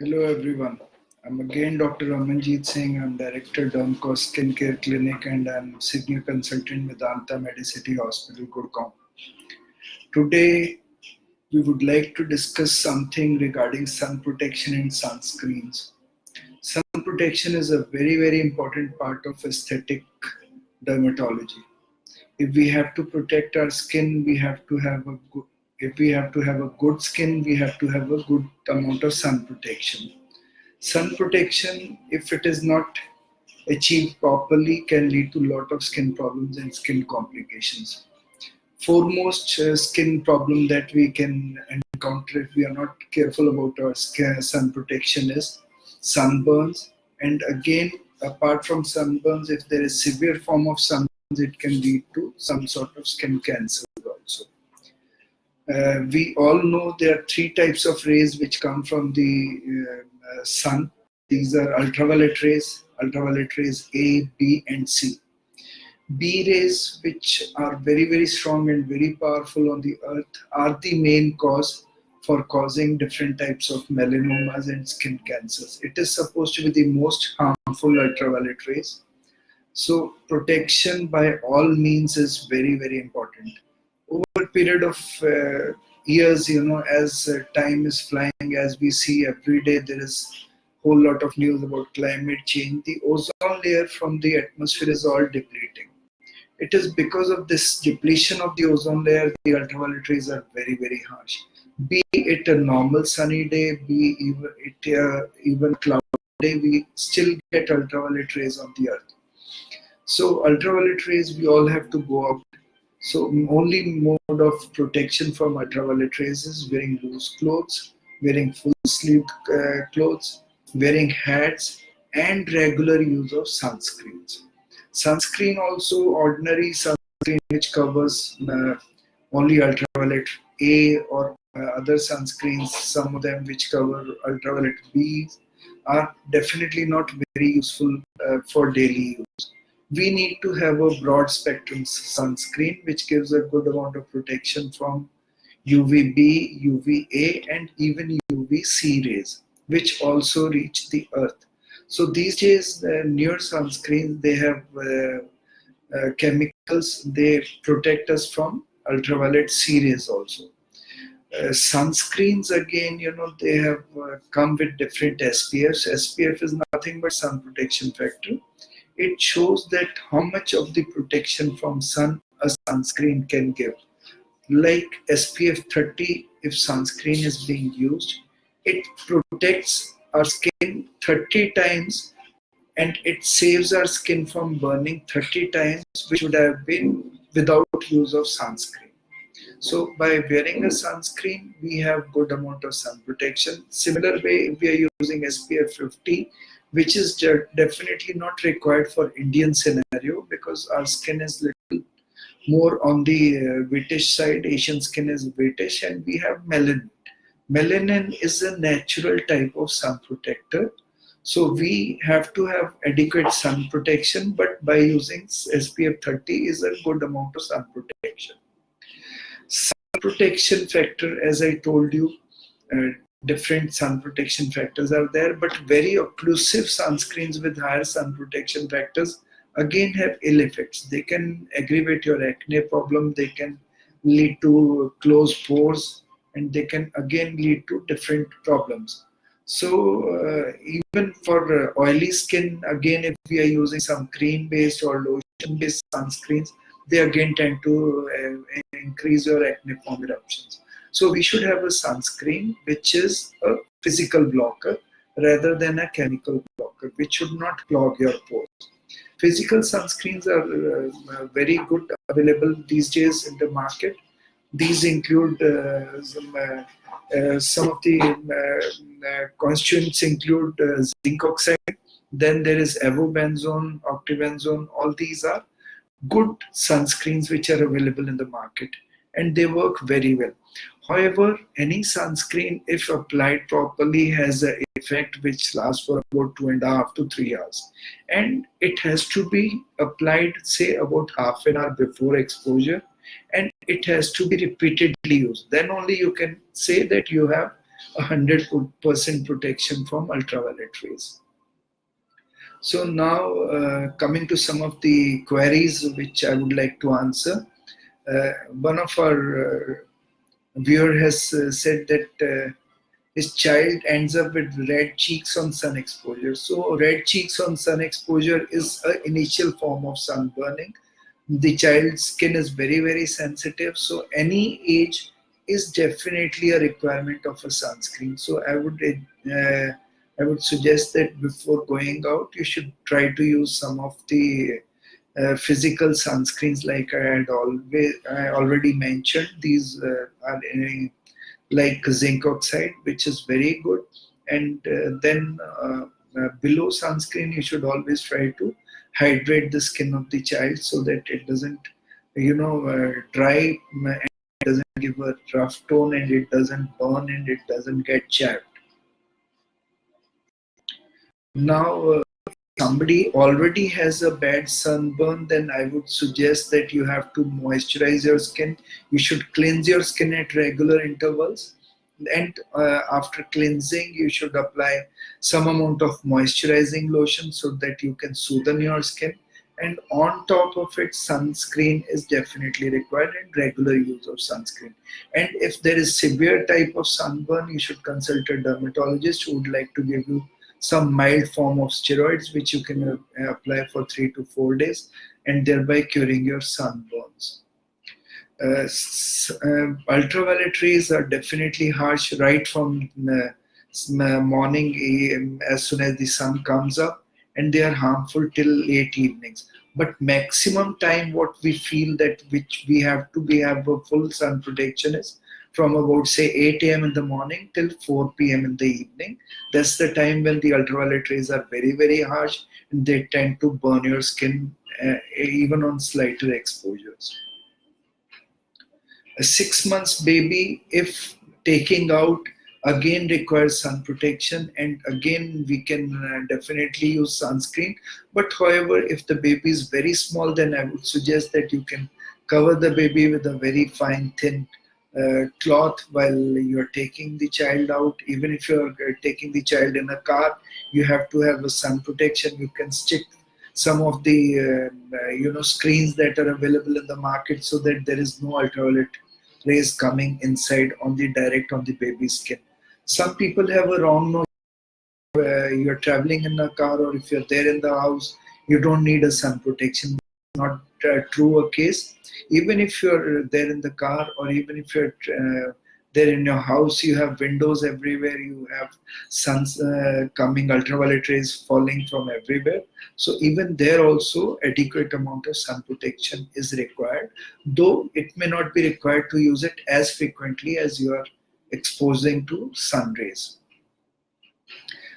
Hello everyone. I'm again Dr. Ramanjit Singh. I'm Director Dermcos Skincare Clinic and I'm Senior Consultant with Anta Medicity Hospital, Gurgaon. Today we would like to discuss something regarding sun protection and sunscreens. Sun protection is a very important part of aesthetic dermatology. If we have to protect our skin, we have to have a good if we have to have a good skin, we have to have a good amount of sun protection. Sun protection, if it is not achieved properly, can lead to a lot of skin problems and skin complications. Foremost skin problem that we can encounter if we are not careful about our sun protection is sunburns. And again, apart from sunburns, if there is severe form of sunburns, it can lead to some sort of skin cancer also. We all know there are three types of rays which come from the sun. These are ultraviolet rays A, B, and C. B rays, which are very strong and very powerful on the earth, are the main cause for causing different types of melanomas and skin cancers. It is supposed to be the most harmful ultraviolet rays. So protection by all means is very important. Over a period of years, as time is flying, as we see every day, there is whole lot of news about climate change. The ozone layer from the atmosphere is all depleting. It is because of this depletion of the ozone layer, the ultraviolet rays are very harsh. Be it a normal sunny day, be even cloudy day, we still get ultraviolet rays on the earth. So ultraviolet rays, we all have to go out. So only mode of protection from ultraviolet rays is wearing loose clothes, wearing full sleeve clothes, wearing hats, and regular use of sunscreens. Sunscreen also, ordinary sunscreen which covers only ultraviolet A or other sunscreens, some of them which cover ultraviolet B, are definitely not very useful for daily use. We need to have a broad spectrum sunscreen which gives a good amount of protection from UVB, UVA, and even UVC rays, which also reach the earth. So these days, the newer sunscreens, they have chemicals, they protect us from ultraviolet C rays also. Sunscreens again, they have come with different SPFs. SPF is nothing but sun protection factor. It shows that how much of the protection from sun a sunscreen can give. Like SPF 30, if sunscreen is being used, it protects our skin 30 times and it saves our skin from burning 30 times, which would have been without use of sunscreen. So by wearing a sunscreen, we have good amount of sun protection. Similar way, if we are using SPF 50, which is definitely not required for Indian scenario because our skin is little more on the whitish side. Asian skin is whitish, and we have melanin. Melanin is a natural type of sun protector. So we have to have adequate sun protection, but by using SPF 30 is a good amount of sun protection. Sun protection factor, as I told you, uh, different sun protection factors are there, but very occlusive sunscreens with higher sun protection factors again have ill effects. They can aggravate your acne problem, they can lead to closed pores, and they can again lead to different problems. So even for oily skin, again, if we are using some cream based or lotion based sunscreens, they again tend to increase your acne form eruptions. So we should have a sunscreen which is a physical blocker rather than a chemical blocker, which should not clog your pores. Physical sunscreens are very good available these days in the market. These include some of the constituents include zinc oxide. Then there is avobenzone, octibenzone. All these are good sunscreens which are available in the market and they work very well. However, any sunscreen, if applied properly, has an effect which lasts for about 2.5 to 3 hours. And it has to be applied, say, about half an hour before exposure, and it has to be repeatedly used. Then only you can say that you have 100% protection from ultraviolet rays. So now coming to some of the queries which I would like to answer. One of our viewer has said that his child ends up with red cheeks on sun exposure. So red cheeks on sun exposure is an initial form of sunburning. The child's skin is very very sensitive, so any age is definitely a requirement of a sunscreen. So I would suggest that before going out you should try to use some of the physical sunscreens like I already mentioned. These are like zinc oxide, which is very good. And then below sunscreen, you should always try to hydrate the skin of the child so that it doesn't, dry and it doesn't give a rough tone and it doesn't burn and it doesn't get chapped. Now, somebody already has a bad sunburn, then I would suggest that you have to moisturize your skin. You should cleanse your skin at regular intervals. And after cleansing, you should apply some amount of moisturizing lotion so that you can soothe your skin. And on top of it, sunscreen is definitely required and regular use of sunscreen. And if there is severe type of sunburn, you should consult a dermatologist who would like to give you some mild form of steroids which you can apply for 3 to 4 days and thereby curing your sunburns. Ultraviolet rays are definitely harsh right from morning as soon as the sun comes up, and they are harmful till late evenings. But maximum time what we feel that which we have to be have a full sun protection is from about say 8 a.m. in the morning till 4 p.m. in the evening. That's the time when the ultraviolet rays are very very harsh and they tend to burn your skin even on slighter exposures. A 6 months baby, if taking out, again requires sun protection, and again we can definitely use sunscreen. But however, if the baby is very small, then I would suggest that you can cover the baby with a very fine thin cloth while you're taking the child out. Even if you're taking the child in a car, you have to have a sun protection. You can stick some of the screens that are available in the market so that there is no ultraviolet rays coming inside on the direct on the baby's skin. Some people have a wrong notion. You're traveling in a car or if you're there in the house, you don't need a sun protection. Not true a case. Even if you're there in the car or even if you're there in your house, you have windows everywhere, you have suns coming, ultraviolet rays falling from everywhere. So even there also adequate amount of sun protection is required, though it may not be required to use it as frequently as you are exposing to sun rays.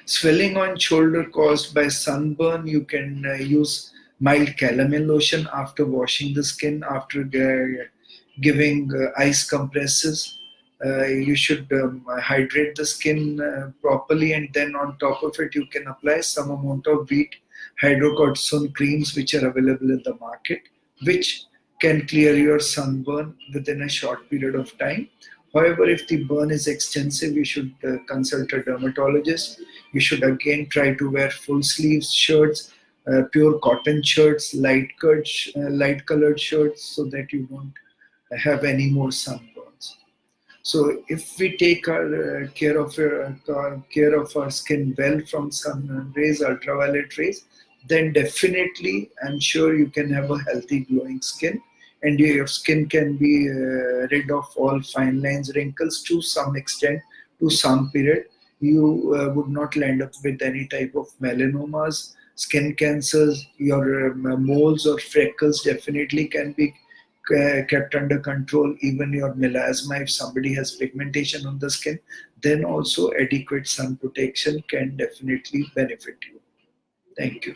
Swelling on shoulder caused by sunburn, you can use mild calamine lotion after washing the skin, after giving ice compresses. You should hydrate the skin properly, and then on top of it you can apply some amount of wheat hydrocortisone creams which are available in the market, which can clear your sunburn within a short period of time. However, if the burn is extensive, you should consult a dermatologist. You should again try to wear full sleeves shirts, pure cotton shirts, light colored shirts, so that you don't have any more sunburns. So if we take our care of our skin well from sun rays, ultraviolet rays, then definitely I'm sure you can have a healthy glowing skin, and your skin can be rid of all fine lines, wrinkles to some extent, to some period. You would not land up with any type of melanomas, skin cancers. Your moles or freckles definitely can be kept under control. Even your melasma, if somebody has pigmentation on the skin, then also adequate sun protection can definitely benefit you. Thank you.